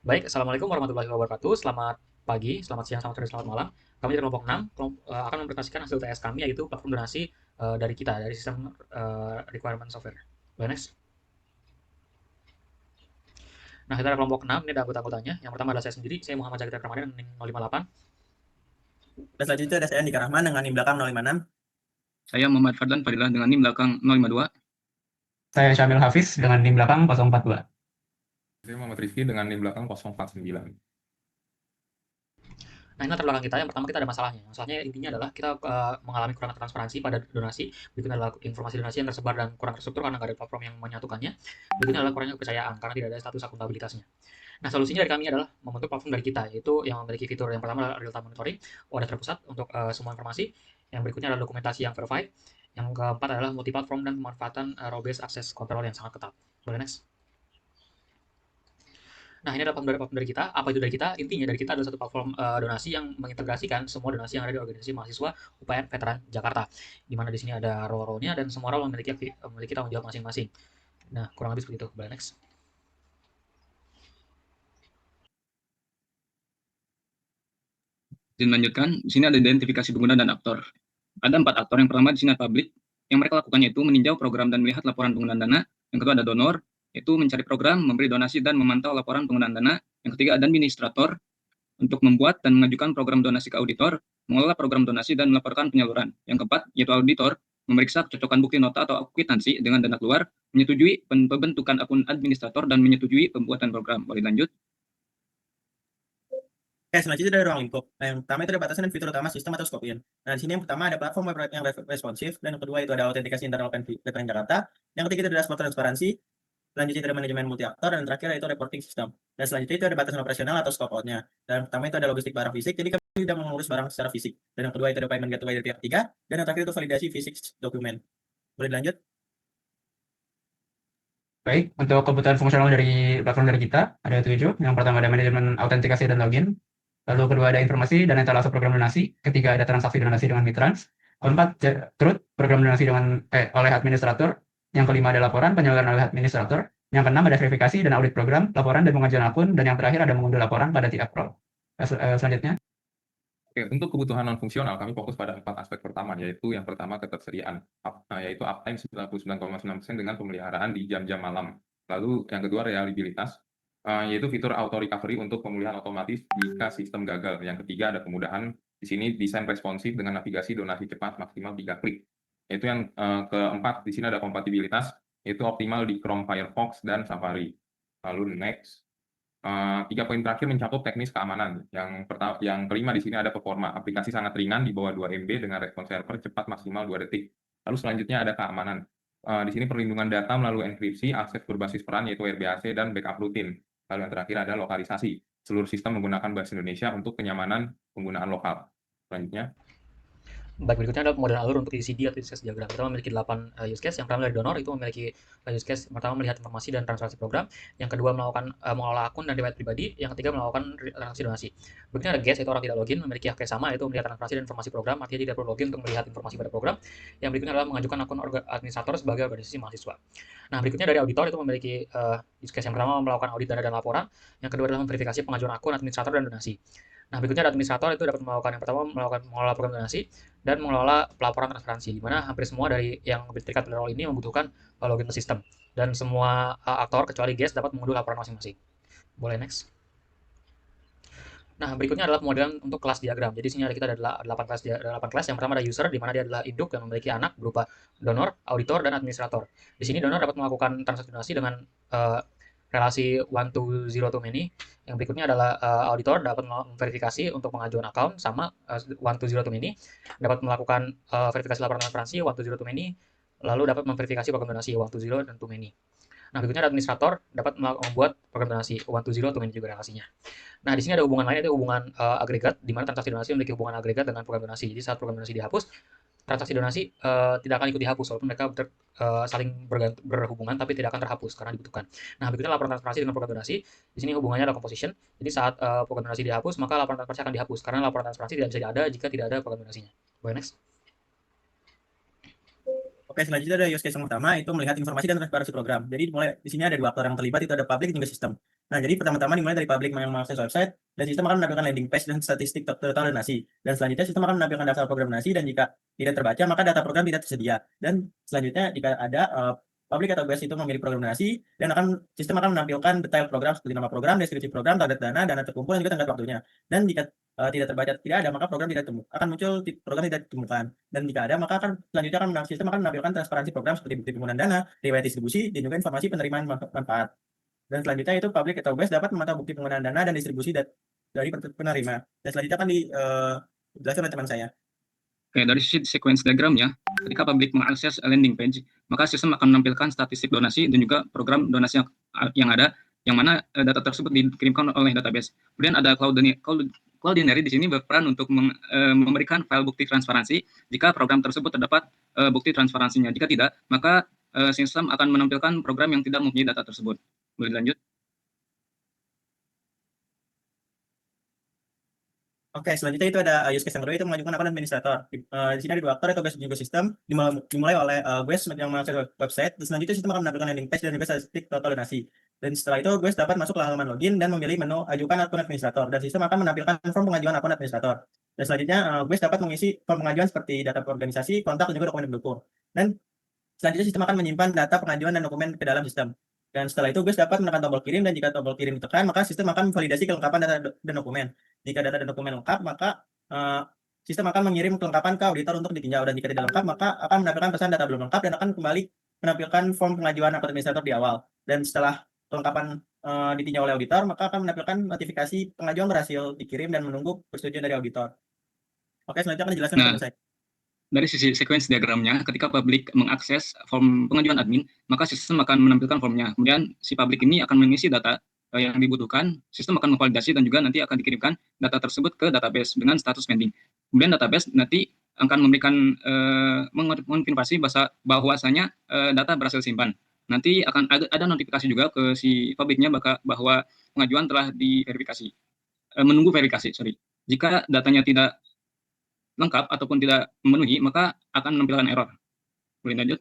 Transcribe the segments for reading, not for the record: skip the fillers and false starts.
Baik, Assalamualaikum warahmatullahi wabarakatuh. Selamat pagi, selamat siang, selamat sore, selamat malam. Kami dari kelompok 6 akan mempresentasikan hasil TS kami yaitu platform donasi dari kita, dari sistem requirement software. Boleh next? Nah, kita ada kelompok 6, ini ada anggota-anggotanya. Yang pertama adalah saya sendiri, saya Muhammad Zaki Ramadan, NIM 058. Dan selanjutnya ada saya Andika Rahman dengan NIM belakang 056. Saya Muhammad Fadlan Fadilah dengan NIM belakang 052. Saya Syamil Hafiz dengan NIM belakang 042. Saya Muhammad Rizky dengan NIM belakang 049. Nah, ini latar belakang kita. Yang pertama kita ada masalahnya. Masalahnya intinya adalah kita mengalami kurang transparansi pada donasi. Berikutnya adalah informasi donasi yang tersebar dan kurang terstruktur karena nggak ada platform yang menyatukannya. Berikutnya adalah kurangnya kepercayaan karena tidak ada status akuntabilitasnya. Nah, solusinya dari kami adalah membentuk platform dari kita, yaitu yang memiliki fitur yang pertama adalah real time monitoring, wadah terpusat untuk semua informasi. Yang berikutnya adalah dokumentasi yang verified. Yang keempat adalah multi-platform dan pemanfaatan row-based access control yang sangat ketat. Boleh next? Nah, ini adalah platform dari kita. Apa itu dari kita? Intinya dari kita adalah satu platform donasi yang mengintegrasikan semua donasi yang ada di organisasi mahasiswa UPN Veteran Jakarta. Di mana di sini ada role-nya dan semua role memiliki tanggung jawab masing-masing. Nah, kurang lebih seperti itu. Boleh next? Izin melanjutkan, di sini ada identifikasi pengguna dan aktor. Ada 4 aktor. Yang pertama di sini publik. Yang mereka lakukan yaitu meninjau program dan melihat laporan penggunaan dana. Yang kedua ada donor, yaitu mencari program, memberi donasi dan memantau laporan penggunaan dana. Yang ketiga ada administrator, untuk membuat dan mengajukan program donasi ke auditor, mengelola program donasi dan melaporkan penyaluran. Yang keempat yaitu auditor, memeriksa kecocokan bukti nota atau kwitansi dengan dana keluar, menyetujui pembentukan akun administrator dan menyetujui pembuatan program. Boleh lanjut? Oke, selanjutnya ada ruang lingkup. Nah, yang pertama itu ada batasan dan fitur utama sistem atau scope in. Nah, di sini yang pertama ada platform web yang responsif, dan yang kedua itu ada autentikasi internal Veteran Jakarta. Yang ketiga itu ada dashboard transparansi. Selanjutnya itu ada manajemen multi aktor, dan terakhir itu reporting system. Dan selanjutnya itu ada batasan operasional atau scope out-nya. Dan yang pertama itu ada logistik barang fisik, jadi kami tidak mengurus barang secara fisik. Dan yang kedua itu ada payment gateway dari pihak ketiga, dan yang terakhir itu validasi fisik dokumen. Boleh dilanjut? Baik, untuk kebutuhan fungsional dari platform dari kita ada 7. Yang pertama ada manajemen autentikasi dan login. Lalu kedua ada informasi dan etalase program donasi. Ketiga ada transaksi donasi dengan Mitrans. Keempat, truth program donasi oleh administrator. Yang kelima ada laporan penyaluran oleh administrator. Yang keenam ada verifikasi dan audit program, laporan dan pengajuan akun. Dan yang terakhir ada mengunduh laporan pada tiap role. Selanjutnya. Oke, untuk kebutuhan non-fungsional, kami fokus pada 4 aspek pertama, yaitu yang pertama ketersediaan, yaitu uptime 99,9% dengan pemeliharaan di jam-jam malam. Lalu yang kedua reliabilitas, yaitu fitur auto recovery untuk pemulihan otomatis jika sistem gagal. Yang ketiga ada kemudahan, di sini desain responsif dengan navigasi donasi cepat maksimal 3 klik. Itu yang keempat, di sini ada kompatibilitas, yaitu optimal di Chrome, Firefox, dan Safari. Lalu next. 3 poin terakhir mencakup teknis keamanan. Yang kelima di sini ada performa. Aplikasi sangat ringan di bawah 2 MB dengan respons server cepat maksimal 2 detik. Lalu selanjutnya ada keamanan. Di sini perlindungan data melalui enkripsi, akses berbasis peran yaitu RBAC dan backup rutin. Lalu yang terakhir ada lokalisasi. Seluruh sistem menggunakan bahasa Indonesia untuk kenyamanan penggunaan lokal. Selanjutnya. Baik, berikutnya adalah pemodelan alur untuk ECD atau use case diagram. Kita memiliki 8 use case. Yang pertama dari donor itu memiliki use case pertama melihat informasi dan transaksi program. Yang kedua melakukan mengelola akun dan riwayat pribadi. Yang ketiga melakukan transaksi donasi. Berikutnya ada guest, yaitu orang tidak login, memiliki hak yang sama, yaitu melihat transaksi dan informasi program. Artinya tidak perlu login untuk melihat informasi pada program. Yang berikutnya adalah mengajukan akun administrator sebagai organisasi mahasiswa. Nah, berikutnya dari auditor itu memiliki use case yang pertama melakukan audit dana dan laporan. Yang kedua adalah memverifikasi pengajuan akun administrator dan donasi. Nah, berikutnya ada administrator itu dapat melakukan yang pertama mengelola program donasi dan mengelola pelaporan transparansi, di mana hampir semua dari yang terikat pada role ini membutuhkan login ke sistem, dan semua aktor kecuali guest dapat mengunduh laporan masing-masing. Boleh next. Nah, berikutnya adalah pemodelan untuk kelas diagram. Jadi sini ada kita ada 8 kelas. Yang pertama ada user, di mana dia adalah induk yang memiliki anak berupa donor, auditor, dan administrator. Di sini donor dapat melakukan transaksi donasi dengan relasi one to zero to many. Yang berikutnya adalah auditor dapat memverifikasi untuk pengajuan account sama one to zero to many, dapat melakukan verifikasi laporan transparansi one to zero to many, lalu dapat memverifikasi program donasi one to zero dan to many. Nah, berikutnya ada administrator dapat membuat program donasi one to zero to many juga relasinya. Nah, di sini ada hubungan lain, yaitu hubungan agregat, di mana transaksi donasi memiliki hubungan agregat dengan program donasi. Jadi saat program donasi dihapus, transaksi donasi tidak akan ikut dihapus, walaupun mereka saling berhubungan, tapi tidak akan terhapus karena dibutuhkan. Nah, berikutnya laporan transparansi dengan program donasi. Di sini hubungannya adalah composition. Jadi saat program donasi dihapus, maka laporan transparansi akan dihapus, karena laporan transparansi tidak bisa ada jika tidak ada program donasinya. Boleh next? Oke, selanjutnya ada use case yang utama itu melihat informasi dan transparansi program. Jadi mulai di sini ada dua aktor yang terlibat, itu ada public dan juga sistem. Nah, jadi pertama-tama dimulai dari public yang mengakses website, dan sistem akan menampilkan landing page dan statistik total donasi. Dan selanjutnya sistem akan menampilkan daftar program donasi, dan jika tidak terbaca maka data program tidak tersedia. Dan selanjutnya jika ada public atau guest itu memilih program donasi, dan sistem akan menampilkan detail program seperti nama program, deskripsi program, target dana terkumpul, dan juga tenggat waktunya. Dan jika tidak terbaca, tidak ada, maka program tidak akan muncul program tidak ditemukan. Dan jika ada, maka selanjutnya sistem akan menampilkan transparansi program seperti bukti penggunaan dana, riwayat distribusi, dan juga informasi penerimaan manfaat. Dan selanjutnya itu public atau guest dapat memantau bukti penggunaan dana dan distribusi dari penerima. Dan selanjutnya akan dijelaskan oleh teman saya. Oke, dari sisi sequence diagramnya, ketika publik mengakses landing page, maka sistem akan menampilkan statistik donasi dan juga program donasi yang ada, yang mana data tersebut dikirimkan oleh database. Kemudian ada Cloudinary di sini berperan untuk memberikan file bukti transparansi jika program tersebut terdapat bukti transparansinya. Jika tidak, maka sistem akan menampilkan program yang tidak mempunyai data tersebut. Boleh lanjut? Oke, selanjutnya itu ada use case yang kedua, itu mengajukan akun administrator. Di sini ada dua aktor, itu guest dan juga sistem, dimulai oleh guest yang mengakses website. Dan selanjutnya sistem akan menampilkan landing page dan juga statistik total donasi. Dan setelah itu guest dapat masuk ke halaman login dan memilih menu ajukan akun administrator, dan sistem akan menampilkan form pengajuan akun administrator. Dan selanjutnya guest dapat mengisi form pengajuan seperti data organisasi, kontak, dan juga dokumen pendukung. Dan selanjutnya sistem akan menyimpan data pengajuan dan dokumen ke dalam sistem. Dan setelah itu guys dapat menekan tombol kirim, dan jika tombol kirim ditekan maka sistem akan memvalidasi kelengkapan data dan dokumen. Jika data dan dokumen lengkap, maka sistem akan mengirim kelengkapan ke auditor untuk ditinjau, dan jika tidak lengkap maka akan menampilkan pesan data belum lengkap dan akan kembali menampilkan form pengajuan akun administrator di awal. Dan setelah kelengkapan ditinjau oleh auditor, maka akan menampilkan notifikasi pengajuan berhasil dikirim dan menunggu persetujuan dari auditor. Oke, selanjutnya akan dijelaskan oleh saya. Dari sisi sequence diagramnya, ketika publik mengakses form pengajuan admin, maka sistem akan menampilkan formnya. Kemudian si publik ini akan mengisi data yang dibutuhkan, sistem akan memvalidasi dan juga nanti akan dikirimkan data tersebut ke database dengan status pending. Kemudian database nanti akan memberikan mengonfirmasi bahwasanya data berhasil simpan. Nanti akan ada notifikasi juga ke si publiknya bahwa pengajuan telah diverifikasi, menunggu verifikasi. Jika datanya tidak lengkap ataupun tidak memenuhi, maka akan menampilkan error. Boleh lanjut?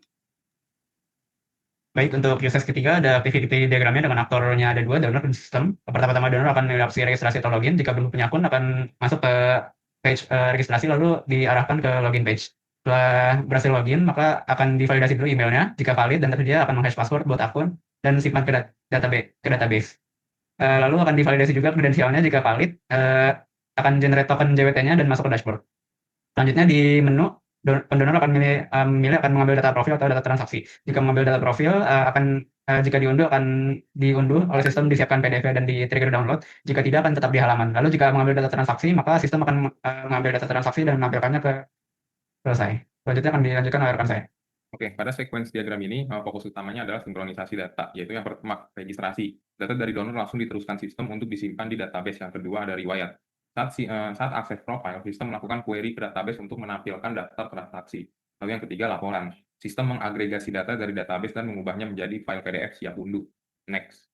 Baik, untuk use case ketiga ada activity diagramnya dengan aktornya ada dua, donor dan sistem. Pertama-tama donor akan mengisi opsi registrasi atau login. Jika belum punya akun akan masuk ke page registrasi lalu diarahkan ke login page. Setelah berhasil login maka akan divalidasi dulu emailnya. Jika valid dan tersedia akan menghash password buat akun dan simpan ke database. Lalu akan divalidasi juga kredensialnya. Jika valid akan generate token JWT-nya dan masuk ke dashboard. Selanjutnya di menu pendonor akan akan mengambil data profil atau data transaksi. Jika mengambil data profil jika diunduh akan diunduh oleh sistem, disiapkan PDF dan di trigger download. Jika tidak akan tetap di halaman. Lalu jika mengambil data transaksi maka sistem akan mengambil data transaksi dan menampilkannya ke selesai. Selanjutnya akan dilanjutkan oleh rekan saya. Oke, pada sequence diagram ini fokus utamanya adalah sinkronisasi data, yaitu yang pertama registrasi. Data dari donor langsung diteruskan sistem untuk disimpan di database. Yang kedua ada riwayat. Saat akses profile, sistem melakukan query ke database untuk menampilkan daftar transaksi. Lalu yang ketiga, laporan. Sistem mengagregasi data dari database dan mengubahnya menjadi file PDF siap unduh. Next.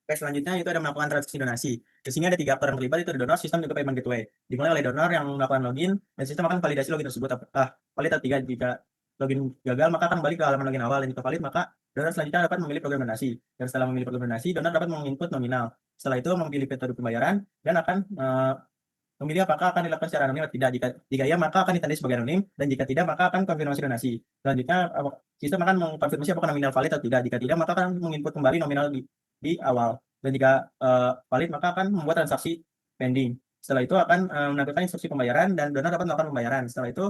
Oke, selanjutnya itu ada melakukan transaksi donasi. Di sini ada 3 aktor yang terlibat, itu ada donor, sistem, juga payment gateway. Dimulai oleh donor yang melakukan login, dan sistem akan validasi login tersebut. Valid atau tidak. Jika login gagal, maka akan kembali ke halaman login awal, dan jika valid, maka donor selanjutnya dapat memilih program donasi. Dan setelah memilih program donasi, donor dapat menginput nominal. Setelah itu memilih metode pembayaran dan akan memilih apakah akan dilakukan secara anonim atau tidak. Jika iya, maka akan ditandai sebagai anonim, dan jika tidak, maka akan konfirmasi donasi. Selanjutnya sistem akan mengkonfirmasi apakah nominal valid atau tidak. Jika tidak, maka akan menginput kembali nominal di awal. Dan jika valid, maka akan membuat transaksi pending. Setelah itu akan menampilkan instruksi pembayaran dan donor dapat melakukan pembayaran. Setelah itu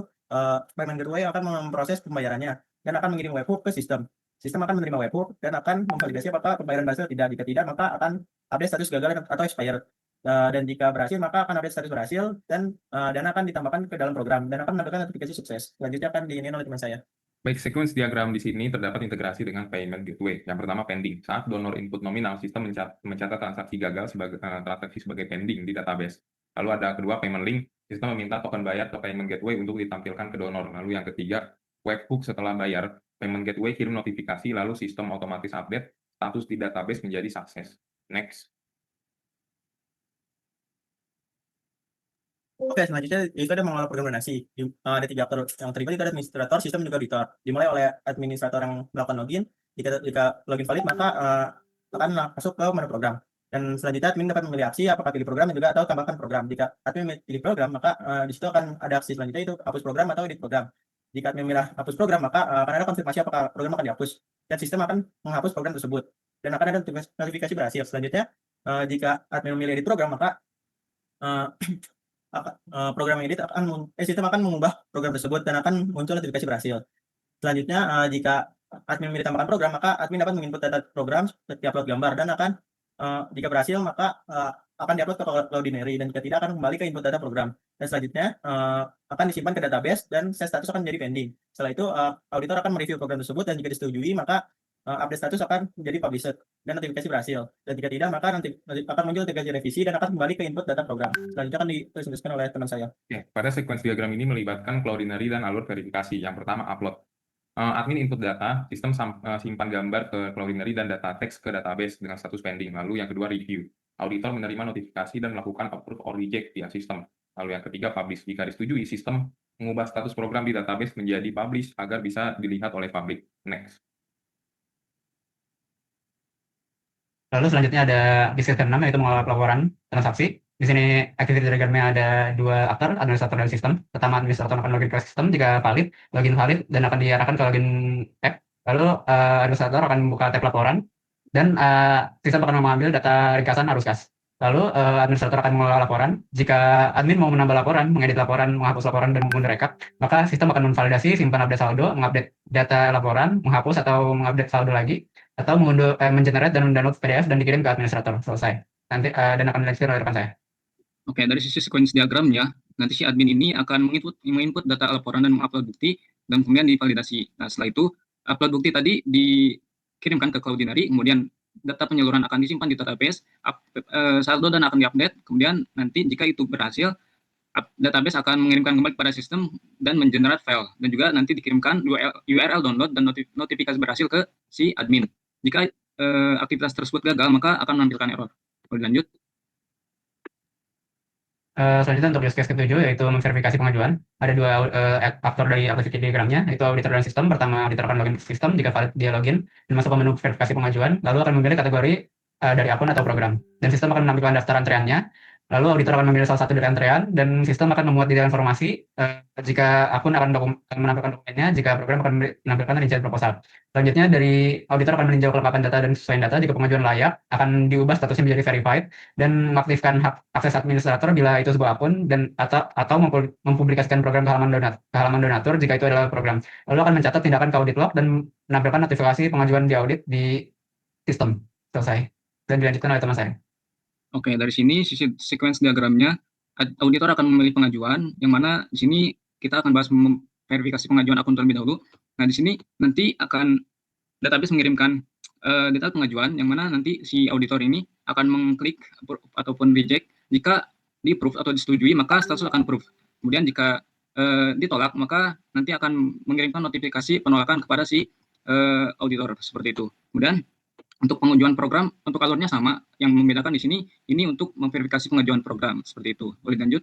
payment gateway akan memproses pembayarannya dan akan mengirim webhook ke sistem. Sistem akan menerima webhook dan akan memvalidasi apakah pembayaran berhasil atau tidak. Jika tidak, maka akan update status gagal atau expired. Dan jika berhasil, maka akan update status berhasil dan dana akan ditambahkan ke dalam program dan akan menampilkan notifikasi sukses. Selanjutnya akan diiniin oleh teman saya. Baik, sequence diagram di sini terdapat integrasi dengan payment gateway. Yang pertama, pending. Saat donor input nominal, sistem mencatat transaksi gagal sebagai transaksi sebagai pending di database. Lalu ada kedua, payment link. Sistem meminta token bayar ke payment gateway untuk ditampilkan ke donor. Lalu yang ketiga, webhook setelah bayar. Payment gateway kirim notifikasi, lalu sistem otomatis update status di database menjadi sukses. Next. Oke, selanjutnya itu ada mengelola program donasi. Ada 3 aktor yang terlibat, itu ada administrator, sistem, dan juga auditor. Dimulai oleh administrator yang melakukan login. Jika login valid, maka akan masuk ke menu program. Dan selanjutnya admin dapat memilih aksi apakah pilih program dan juga atau tambahkan program. Jika admin pilih program, maka di situ akan ada aksi selanjutnya, itu hapus program atau edit program. Jika admin memilih hapus program, maka akan ada konfirmasi apakah program akan dihapus. Dan sistem akan menghapus program tersebut. Dan akan ada notifikasi berhasil. Selanjutnya, jika admin memilih edit program, maka program edit sistem akan mengubah program tersebut dan akan muncul notifikasi berhasil. Selanjutnya, jika admin memilih tambahkan program, maka admin dapat menginput data program seperti upload gambar dan akan jika berhasil, maka akan diupload ke Cloudinary, dan jika tidak akan kembali ke input data program. Dan selanjutnya akan disimpan ke database dan set status akan menjadi pending. Setelah itu auditor akan mereview program tersebut, dan jika disetujui, maka update status akan menjadi published dan notifikasi berhasil. Dan jika tidak, maka nanti akan muncul notifikasi revisi dan akan kembali ke input data program. Selanjutnya akan dipresentasikan oleh teman saya. Oke, pada sequence diagram ini melibatkan Cloudinary dan alur verifikasi. Yang pertama, upload. Admin input data, sistem simpan gambar ke Cloudinary dan data teks ke database dengan status pending. Lalu yang kedua, review. Auditor menerima notifikasi dan melakukan approve or reject via sistem. Lalu yang ketiga, publish. Jika disetujui, sistem mengubah status program di database menjadi publish agar bisa dilihat oleh publik. Next. Lalu selanjutnya ada use case ke-6, yaitu mengelola pelaporan transaksi. Di sini activity diagramnya ada 2 aktor, administrator dan sistem. Pertama, administrator akan login ke sistem jika valid, login valid, dan akan diarahkan ke login tab. Lalu administrator akan membuka tab laporan, dan sistem akan mengambil data ringkasan arus kas. Lalu administrator akan mengelola laporan. Jika admin mau menambah laporan, mengedit laporan, menghapus laporan, dan mengunduh rekap, maka sistem akan memvalidasi, simpan update saldo, mengupdate data laporan, menghapus atau mengupdate saldo lagi, atau mengenerate dan mendownload PDF dan dikirim ke administrator. Selesai. Nanti dan akan dilanjutkan oleh rekan saya. Oke, dari sisi sequence diagramnya, nanti si admin ini akan menginput data laporan dan mengupload bukti, dan kemudian divalidasi. Nah, setelah itu, upload bukti tadi dikirimkan ke Cloudinary, kemudian data penyaluran akan disimpan di database, saldo dan akan diupdate, kemudian nanti jika itu berhasil, database akan mengirimkan kembali kepada sistem dan mengenerate file, dan juga nanti dikirimkan URL download dan notifikasi berhasil ke si admin. Jika aktivitas tersebut gagal, maka akan menampilkan error. Boleh lanjut? Selanjutnya untuk use case ke-7, yaitu memverifikasi pengajuan. Ada 2 aktor dari activity diagramnya, yaitu auditor dan sistem. Pertama, auditor akan login ke sistem. Jika valid, dia login dan masuk ke menu verifikasi pengajuan, lalu akan memilih kategori dari akun atau program. Dan sistem akan menampilkan daftar antreannya. Lalu auditor akan memilih salah satu dari antrean, dan sistem akan memuat detail informasi. Jika akun akan menampilkan dokumennya, jika program akan menampilkan rincian proposal. Selanjutnya, dari auditor akan meninjau kelengkapan data dan kesesuaian data. Jika pengajuan layak, akan diubah statusnya menjadi verified, dan mengaktifkan hak akses administrator bila itu sebuah akun, dan atau mempublikasikan program ke halaman donatur jika itu adalah program. Lalu akan mencatat tindakan ke audit log dan menampilkan notifikasi pengajuan di audit di sistem. Selesai. Dan dilanjutkan oleh teman saya. Oke, dari sini sisi sequence diagramnya, auditor akan memilih pengajuan, yang mana di sini kita akan bahas verifikasi pengajuan akun terlebih dahulu. Nah, di sini nanti akan database mengirimkan data pengajuan, yang mana nanti si auditor ini akan mengklik ataupun reject. Jika di-approve atau disetujui, maka status akan approve. Kemudian jika ditolak, maka nanti akan mengirimkan notifikasi penolakan kepada si auditor, seperti itu. Kemudian untuk pengajuan program, untuk alurnya sama. Yang membedakan di sini, ini untuk memverifikasi pengajuan program, seperti itu. Boleh lanjut?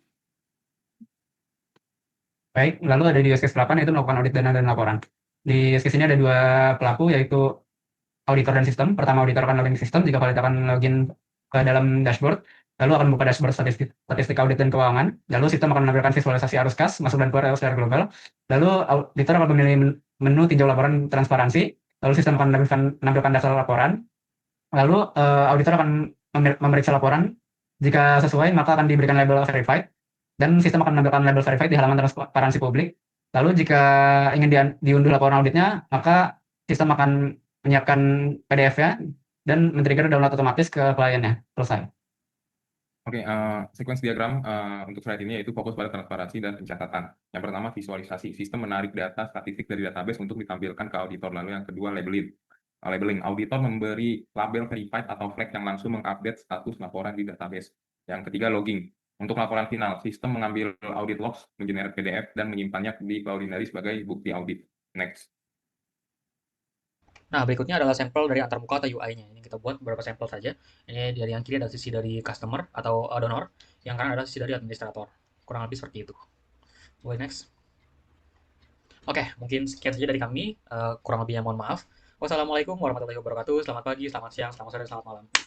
Baik, lalu ada di use case 8, yaitu melakukan audit dana dan laporan. Di use case ini ada 2 pelaku, yaitu auditor dan sistem. Pertama, auditor akan login ke sistem. Jika valid, akan login ke dalam dashboard. Lalu akan membuka dashboard statistik audit dan keuangan. Lalu sistem akan menampilkan visualisasi arus kas, masuk dan keluar secara global. Lalu auditor akan memilih menu tinjau laporan transparansi. Lalu sistem akan menampilkan dasar laporan. Lalu auditor akan memeriksa laporan. Jika sesuai, maka akan diberikan label verified. Dan sistem akan menampilkan label verified di halaman transparansi publik. Lalu jika ingin diunduh laporan auditnya, maka sistem akan menyiapkan PDF-nya dan men-trigger download otomatis ke kliennya. Selesai. Oke, sequence diagram untuk slide ini yaitu fokus pada transparansi dan pencatatan. Yang pertama, visualisasi. Sistem menarik data statistik dari database untuk ditampilkan ke auditor. Lalu yang kedua, labeling. Auditor memberi label verified atau flag yang langsung mengupdate status laporan di database. Yang ketiga, logging. Untuk laporan final, sistem mengambil audit logs, mengenerate PDF, dan menyimpannya di Cloudinary sebagai bukti audit. Next. Nah, berikutnya adalah sampel dari antarmuka atau UI-nya. Ini kita buat beberapa sampel saja. Ini dari yang kiri ada sisi dari customer atau donor, yang kanan ada sisi dari administrator. Kurang lebih seperti itu. Boleh next. Oke, mungkin sekian saja dari kami. Kurang lebihnya mohon maaf. Wassalamualaikum warahmatullahi wabarakatuh. Selamat pagi, selamat siang, selamat sore, selamat malam.